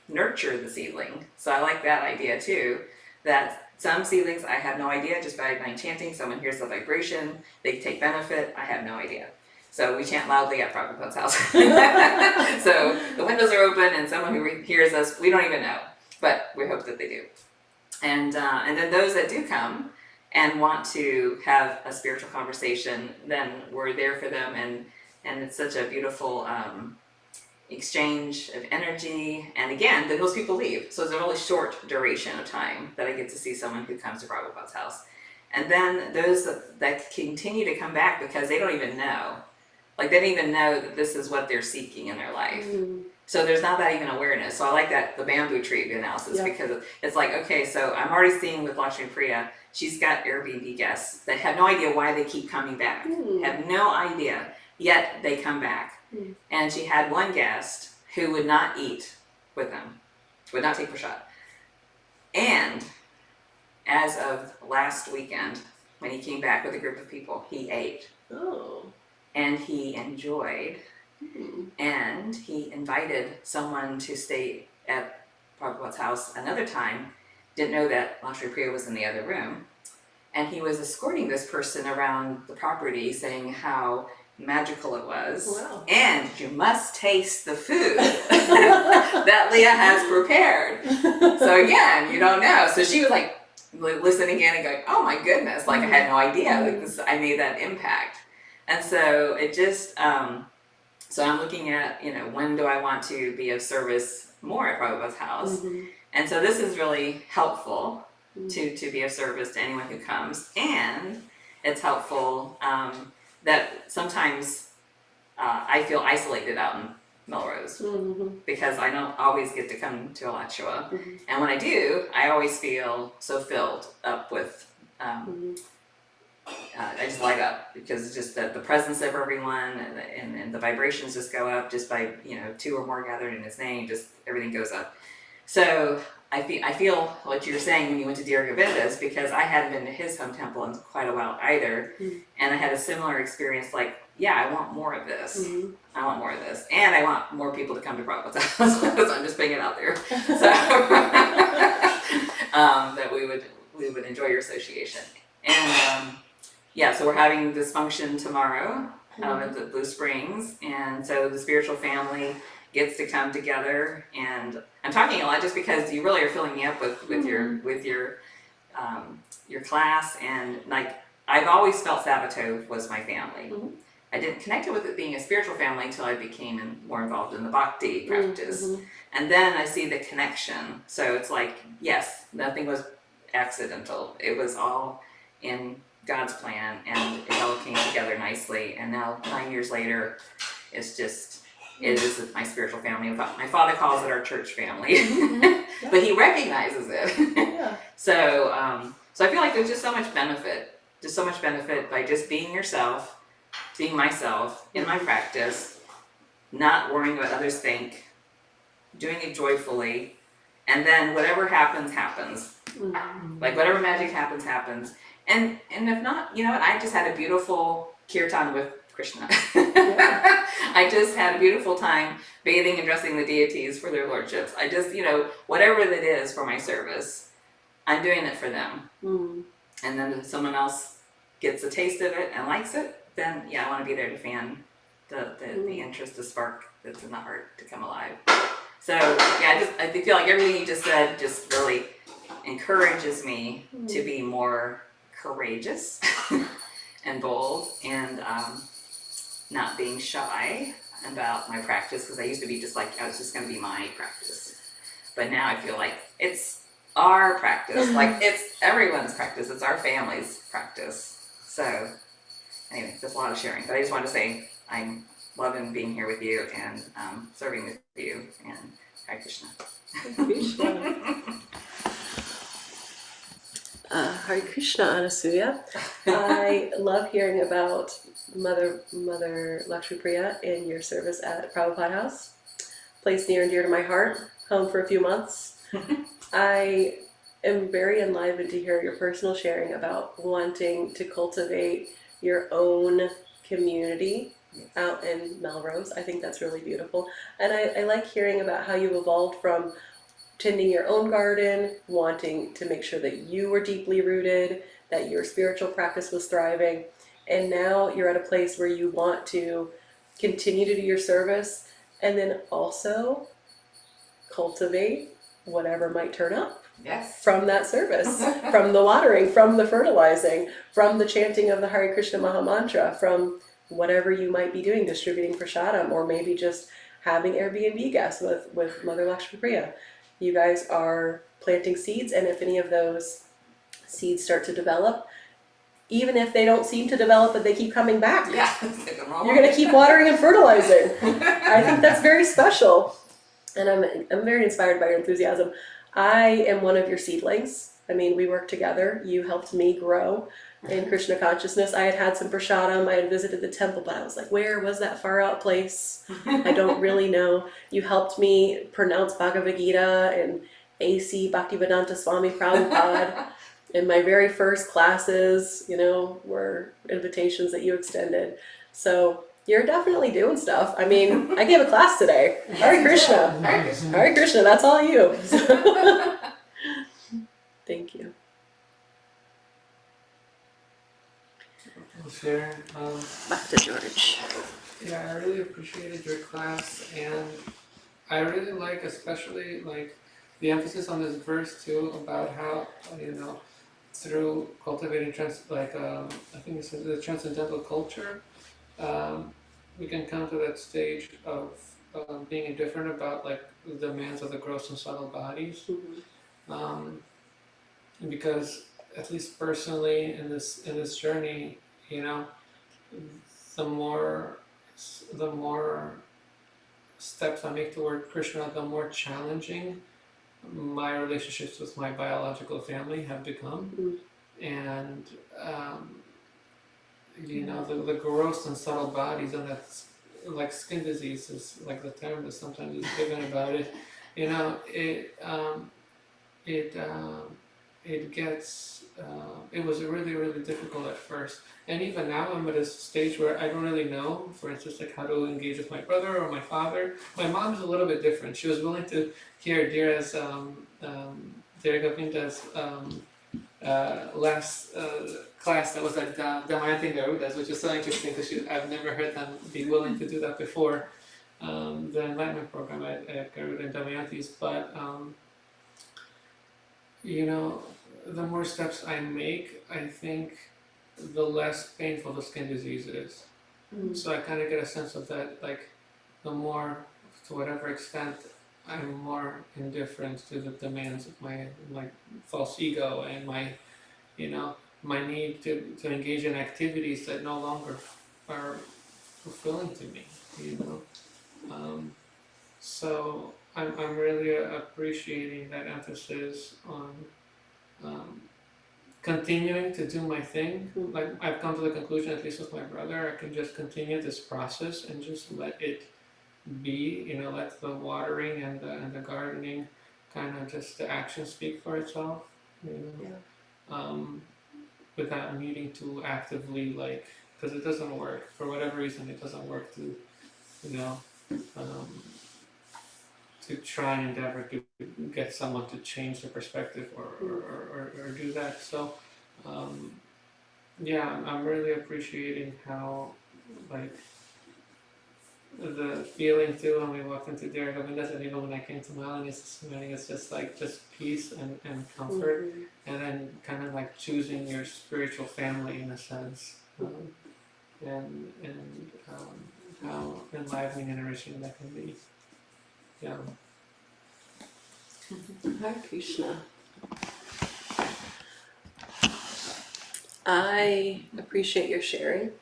F: nurture the seedling. So I like that idea too, that some seedlings I have no idea, just by chanting, someone hears the vibration, they take benefit, I have no idea. So we chant loudly at Prabhupada's house. So the windows are open and someone who hears us, we don't even know, but we hope that they do. And then those that do come and want to have a spiritual conversation, then we're there for them, and it's such a beautiful exchange of energy. And again, then those people leave, so it's a really short duration of time that I get to see someone who comes to Prabhupada's house. And then those that continue to come back because they don't even know, they don't even know that this is what they're seeking in their life. So there's not that even awareness. So I like that, the bamboo tree analysis, because it's like, okay, so I'm already seeing with Lakshmi Priya, she's got Airbnb guests that have no idea why they keep coming back, have no idea, yet they come back. And she had one guest who would not eat with them, would not take prasad. And as of last weekend, when he came back with a group of people, he ate.
B: Oh.
F: And he enjoyed. And he invited someone to stay at Prabhupada's house another time, didn't know that Lakshmi Priya was in the other room, and he was escorting this person around the property saying how magical it was.
B: Wow.
F: And you must taste the food that Leah has prepared. So again, you don't know. So she was listening in and going, oh my goodness, I had no idea, I made that impact. And so it just, so I'm looking at, when do I want to be of service more at Prabhupada's house? And so this is really helpful to be of service to anyone who comes. And it's helpful that sometimes I feel isolated out in Melrose because I don't always get to come to Alachua. And when I do, I always feel so filled up with I just light up because it's just the presence of everyone and the vibrations just go up just by, two or more gathered in his name, just everything goes up. So I feel what you're saying when you went to Dear Govinda's, because I hadn't been to his home temple in quite a while either. And I had a similar experience I want more of this. I want more of this. And I want more people to come to Prabhupada's house. So I'm just putting it out there. So that we would enjoy your association. And so we're having this function tomorrow at the Blue Springs, and so the spiritual family gets to come together. And I'm talking a lot just because you really are filling me up with your class, and I've always felt Sabato was my family. I didn't connect it with it being a spiritual family until I became more involved in the bhakti practice, and then I see the connection. So it's yes, nothing was accidental. It was all in God's plan, and it all came together nicely. And now 9 years later, it is my spiritual family. My father calls it our church family, but he recognizes it. So I feel like there's just so much benefit by just being yourself, being myself in my practice, not worrying what others think, doing it joyfully, and then whatever happens, happens. Like whatever magic happens, happens. And if not, you know what? I just had a beautiful kirtan with Krishna. I just had a beautiful time bathing and dressing the deities for their lordships. I just, whatever that is for my service, I'm doing it for them. And then if someone else gets a taste of it and likes it, then I want to be there to fan the interest, the spark that's in the heart to come alive. So I feel like everything you just said just really encourages me to be more courageous and bold, and not being shy about my practice, because I used to be just like, I was just going to be my practice. But now I feel like it's our practice, like it's everyone's practice, it's our family's practice. So anyway, that's a lot of sharing, but I just wanted to say I'm loving being here with you and serving with you, and Hare Krishna.
B: Hare Krishna, Anasuya. I love hearing about Mother Lakshmi Priya and your service at Prabhupada House. Place near and dear to my heart. Home for a few months. I am very enlivened to hear your personal sharing about wanting to cultivate your own community out in Melrose. I think that's really beautiful. And I like hearing about how you've evolved from tending your own garden, wanting to make sure that you were deeply rooted, that your spiritual practice was thriving, and now you're at a place where you want to continue to do your service and then also cultivate whatever might turn up.
F: Yes.
B: From that service, from the watering, from the fertilizing, from the chanting of the Hare Krishna Maha Mantra, from whatever you might be doing, distributing prasadam, or maybe just having Airbnb guests with Mother Lakshmi Priya. You guys are planting seeds, and if any of those seeds start to develop, even if they don't seem to develop but they keep coming back, you're going to keep watering and fertilizing. I think that's very special, and I'm very inspired by your enthusiasm. I am one of your seedlings. I mean, we work together. You helped me grow in Krishna consciousness. I had some prasadam. I had visited the temple, but I was like, where was that far out place? I don't really know. You helped me pronounce Bhagavad Gita and AC Bhaktivedanta Swami Prabhupada. In my very first classes, were invitations that you extended. So you're definitely doing stuff. I mean, I gave a class today. Hare Krishna. Hare Krishna, that's all you. Thank you.
C: I'll share.
B: Back to George.
C: Yeah, I really appreciated your class, and I really like, especially the emphasis on this verse too, about how through cultivating I think it's the transcendental culture, we can come to that stage of being indifferent about the demands of the gross and subtle bodies, because at least personally in this journey, the more steps I make toward Krishna, the more challenging my relationships with my biological family have become. And the gross and subtle bodies, and that's like skin disease is like the term that sometimes is given about it. It gets it was really, really difficult at first, and even now I'm at a stage where I don't really know, for instance, how to engage with my brother or my father. My mom's a little bit different. She was willing to hear Dheera's Govinda's last class that was at Damayanti Garuda's, which is so interesting because I've never heard them be willing to do that before, the enlightenment program at Garuda and Damayanti's. But the more steps I make, I think the less painful the skin disease is. So I kind of get a sense of that, the more, to whatever extent, I'm more indifferent to the demands of my false ego and my need to engage in activities that no longer are fulfilling to me, So I'm really appreciating that emphasis on continuing to do my thing. I've come to the conclusion, at least with my brother, I can just continue this process and just let it be, let the watering and the gardening kind of just the action speak for itself, without needing to actively because it doesn't work for whatever reason. It doesn't work to you know um, to try and endeavor to get someone to change their perspective or do that. So yeah, I'm really appreciating how like the feeling too when we walked into Derek Govindas, and even when I came to Malini's this morning, it's just peace and comfort, and then kind of like choosing your spiritual family in a sense, and how enlivening and enriching that can be. Yeah.
B: Hare Krishna. I appreciate your sharing.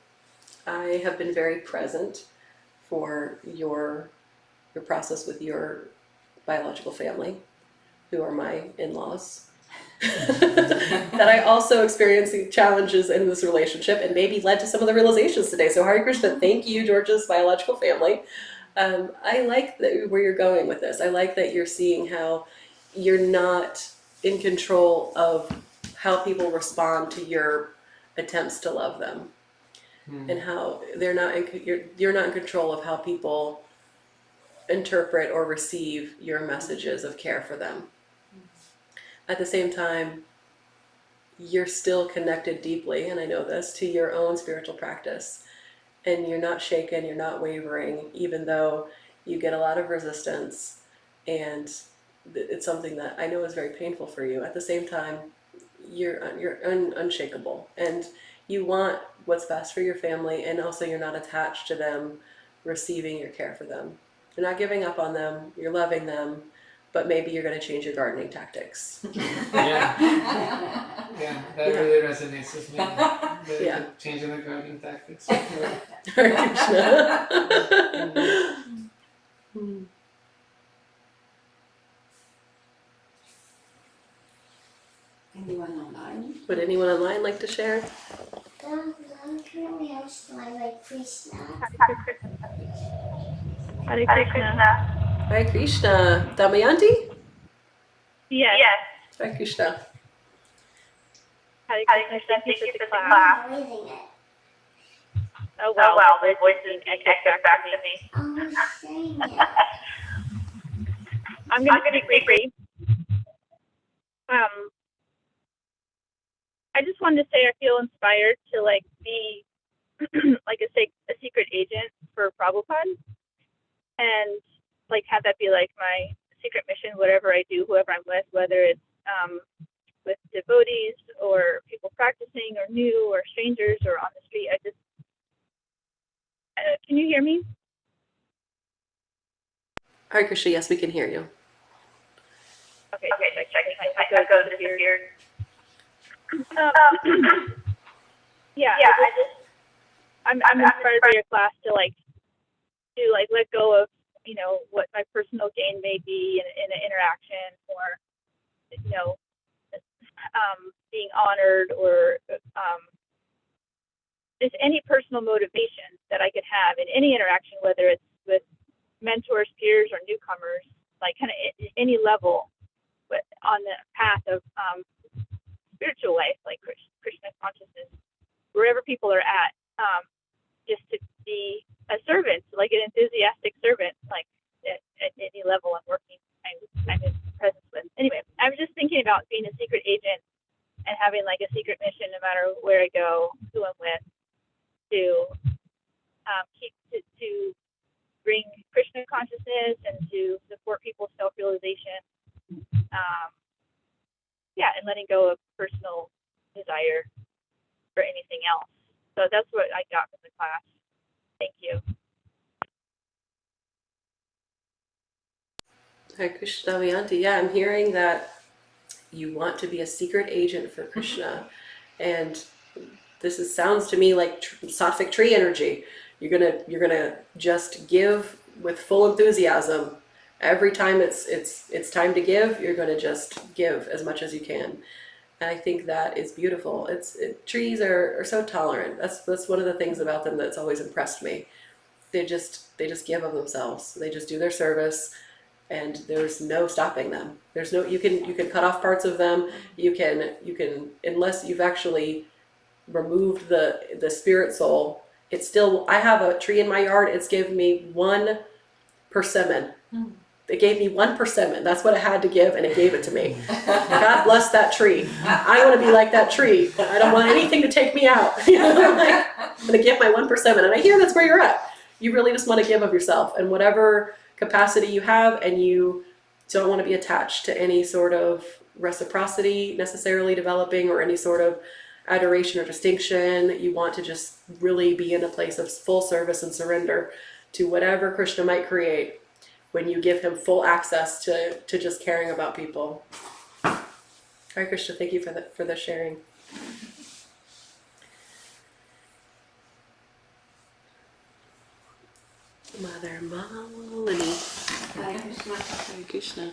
B: I have been very present for your process with your biological family, who are my in-laws. That I also experienced the challenges in this relationship and maybe led to some of the realizations today. So Hare Krishna, thank you, Georgia's biological family. I like where you're going with this. I like that you're seeing how you're not in control of how people respond to your attempts to love them, and how you're not in control of how people interpret or receive your messages of care for them. At the same time, you're still connected deeply, and I know this, to your own spiritual practice. And you're not shaken, you're not wavering, even though you get a lot of resistance, and it's something that I know is very painful for you. At the same time, you're unshakable, and you want what's best for your family, and also you're not attached to them receiving your care for them. You're not giving up on them, you're loving them, but maybe you're going to change your gardening tactics.
C: Yeah, that really resonates with me. The changing the gardening tactics.
B: Hare Krishna.
D: Anyone online?
B: Would anyone online like to share?
G: I'm currently hosting my Krishna.
H: Hare Krishna.
B: Hare Krishna. Damayanti?
H: Yes.
B: Hare Krishna.
H: Hare Krishna. Thank you for the class.
G: I'm raising it.
H: Oh wow, my voice is echoed back to me.
G: Oh, saying it.
H: I'm going to speak briefly. I just wanted to say I feel inspired to be like a secret agent for Prabhupada, and have that be my secret mission, whatever I do, whoever I'm with, whether it's with devotees or people practicing or new or strangers or on the street. I just can you hear me?
B: Hare Krishna, yes, we can hear you.
H: Okay, checking my echo disappeared. I'm inspired by your class to let go of what my personal gain may be in an interaction, or being honored, or just any personal motivation that I could have in any interaction, whether it's with mentors, peers, or newcomers, kind of any level, but on the path of spiritual life, like Krishna consciousness, wherever people are at, just to be a servant, like an enthusiastic servant, at any level I'm working, I'm in presence with. Anyway, I was just thinking about being a secret agent and having a secret mission, no matter where I go, who I'm with, to bring Krishna consciousness and to support people's self-realization. And letting go of personal desire for anything else. So that's what I got from the class. Thank you.
B: Hare Krishna, Damayanti. Yeah, I'm hearing that you want to be a secret agent for Krishna, and this sounds to me like sattvic tree energy. You're gonna just give with full enthusiasm. Every time it's time to give, you're going to just give as much as you can. And I think that is beautiful. Trees are so tolerant. That's one of the things about them that's always impressed me. they just give of themselves. They just do their service, and there's no stopping them. There's no, you can cut off parts of them. You can unless you've actually removed the spirit soul. It's still, I have a tree in my yard. It's given me 1 persimmon. It gave me 1 persimmon. That's what it had to give, and it gave it to me. God bless that tree. I want to be like that tree. I don't want anything to take me out. You know, like, I'm going to give my 1 persimmon, and I hear that's where you're at. You really just want to give of yourself, and whatever capacity you have, and you don't want to be attached to any sort of reciprocity necessarily developing or any sort of adoration or distinction. You want to just really be in a place of full service and surrender to whatever Krishna might create when you give him full access to just caring about people. Hare Krishna, thank you for the sharing. Mother Malini.
D: Hare Krishna.
B: Hare Krishna.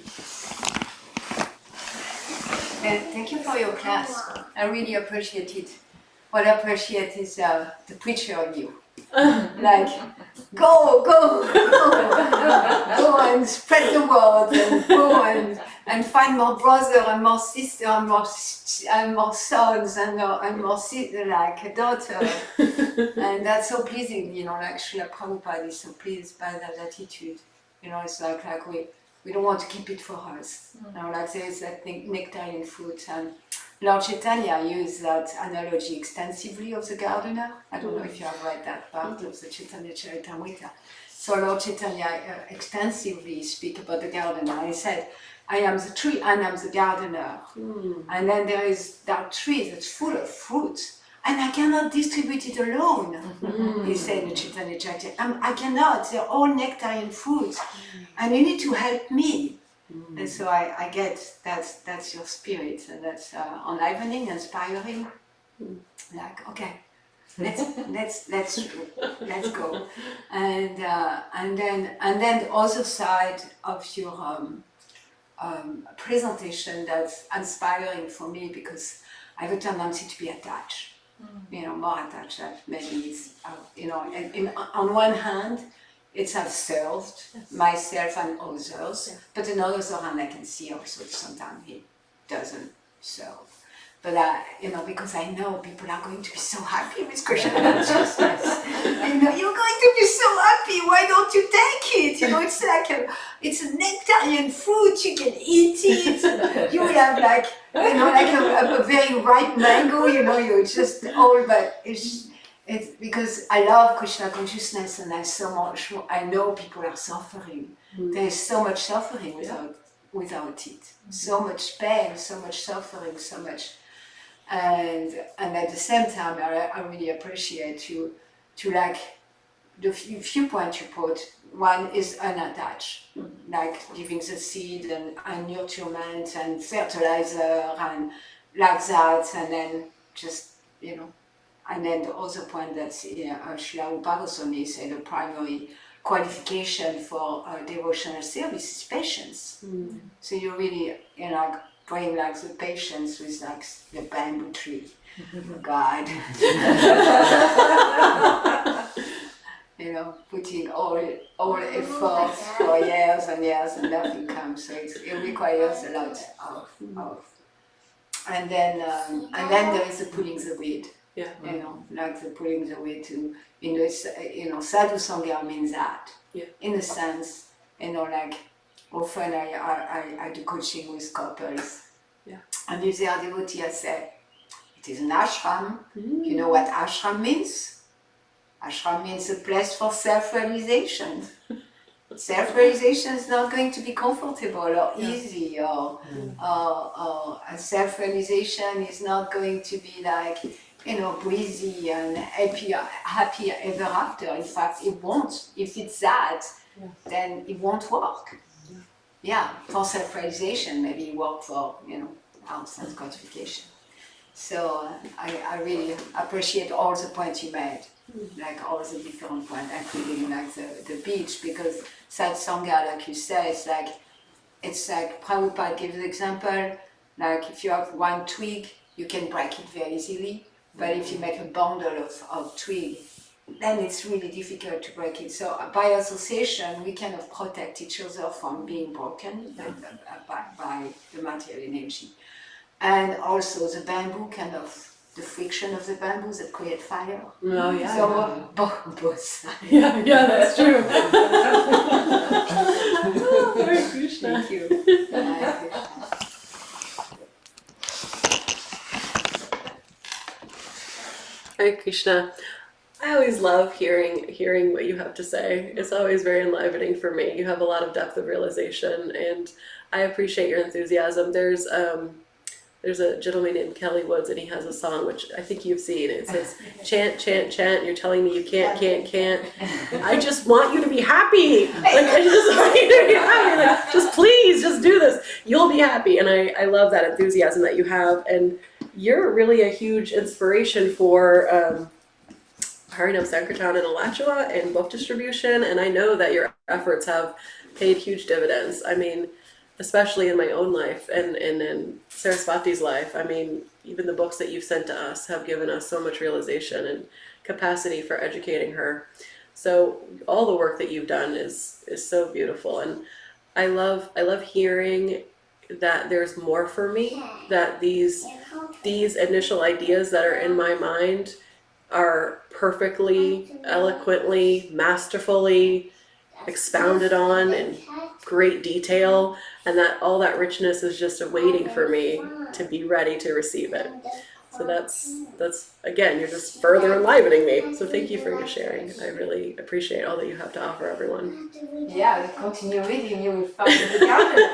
D: And thank you for your class. I really appreciate it. What I appreciate is the preacher of you. Like, go and spread the word, and go and find more brother and more sister and more sons and more sister, like a daughter. And that's so pleasing, you know, like Srila Prabhupada is so pleased by that attitude. You know, it's like we don't want to keep it for us. You know, like there is that nectarian fruit, and Lord Chaitanya used that analogy extensively of the gardener. I don't know if you have read that part of the Chaitanya Charitamrita. So Lord Chaitanya extensively speak about the gardener. And he said, I am the tree and I'm the gardener. And then there is that tree that's full of fruit, and I cannot distribute it alone. He said in the Chaitanya Charitamrita, I cannot, they're all nectarian fruits, and you need to help me. And so I get that's your spirit, and that's enlivening, inspiring. Like, okay, let's go. And then the other side of your presentation that's inspiring for me, because I have a tendency to be attached. You know, more attached than maybe it's, you know, on one hand, it's I've served myself and others, but on the other hand, I can see also sometimes he doesn't serve. But you know, because I know people are going to be so happy with Krishna consciousness. I know you're going to be so happy. Why don't you take it? You know, it's like it's a nectarian fruit. You can eat it. You will have like, you know, like a very ripe mango. You know, you just all, but it's because I love Krishna consciousness, and I know people are suffering. There is so much suffering without it. So much pain, so much suffering, so much. And at the same time, I really appreciate you to like the few points you put. One is unattached, like giving the seed and nurturement and fertilizer and like that, and then just, you know. And then the other point that Srila Upagoswami said, the primary qualification for devotional service is patience. So you really, you know, bring like the patience with like the bamboo tree. God. You know, putting all efforts for years and years and nothing comes. So it requires a lot of. And then there is the pulling the weed.
B: Yeah.
D: You know, like the pulling the weed to, you know, sadhu sangha means that.
B: Yeah.
D: In a sense, you know, like often I do coaching with couples.
B: Yeah.
D: And if they are devotee, I say, it is an ashram. You know what ashram means? Ashram means a place for self-realization. Self-realization is not going to be comfortable or easy, or self-realization is not going to be like, you know, breezy and happy ever after. In fact, it won't. If it's that, then it won't work. Yeah, for self-realization, maybe it work for, you know, outside gratification. So I really appreciate all the points you made, like all the different points, including like the beach, because satsanga, like you say, it's like Prabhupada gives the example, like if you have one twig, you can break it very easily, but if you make a bundle of twig, then it's really difficult to break it. So by association, we kind of protect each other from being broken by the material energy. And also the bamboo, kind of the friction of the bamboo that create fire.
B: Oh yeah.
D: So both sides.
B: Yeah, that's true. Oh, Hare Krishna.
D: Thank you.
B: Hare Krishna. I always love hearing what you have to say. It's always very enlivening for me. You have a lot of depth of realization, and I appreciate your enthusiasm. There's a gentleman named Kelly Woods, and he has a song which I think you've seen. It says, "Chant, chant, chant. You're telling me you can't. I just want you to be happy. Like I just want you to be happy. Like just please, just do this. You'll be happy." And I love that enthusiasm that you have, and you're really a huge inspiration for Harinam Sankirtan in Alachua and book distribution. And I know that your efforts have paid huge dividends. I mean, especially in my own life and in Saraswati's life. I mean, even the books that you've sent to us have given us so much realization and capacity for educating her. So all the work that you've done is so beautiful, and I love hearing that there's more for me, that these initial ideas that are in my mind are perfectly, eloquently, masterfully expounded on in great detail, and that all that richness is just waiting for me to be ready to receive it. So that's again, you're just further enlivening me. So thank you for your sharing. I really appreciate all that you have to offer everyone.
D: Yeah, continue reading, you will find the garden.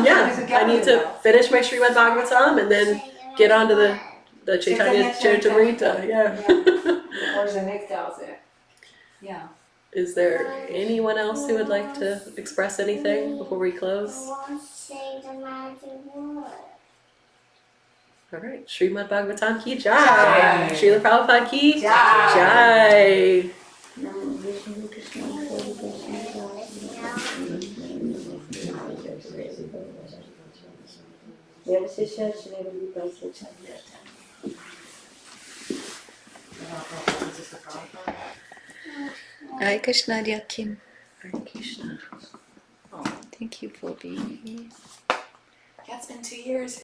B: Yeah, I need to finish my Srimad Bhagavatam and then get onto the Chaitanya Charitamrita. Yeah.
D: Or the nectar there. Yeah.
B: Is there anyone else who would like to express anything before we close?
G: Say the magic word.
B: All right, Srimad Bhagavatam ki
D: Jai.
B: jai. Srila Prabhupada ki
D: Jai.
B: jai.
I: Hare Krishna, dear Kim.
B: Hare Krishna.
I: Thank you for being here.
F: Yeah, it's been 2 years.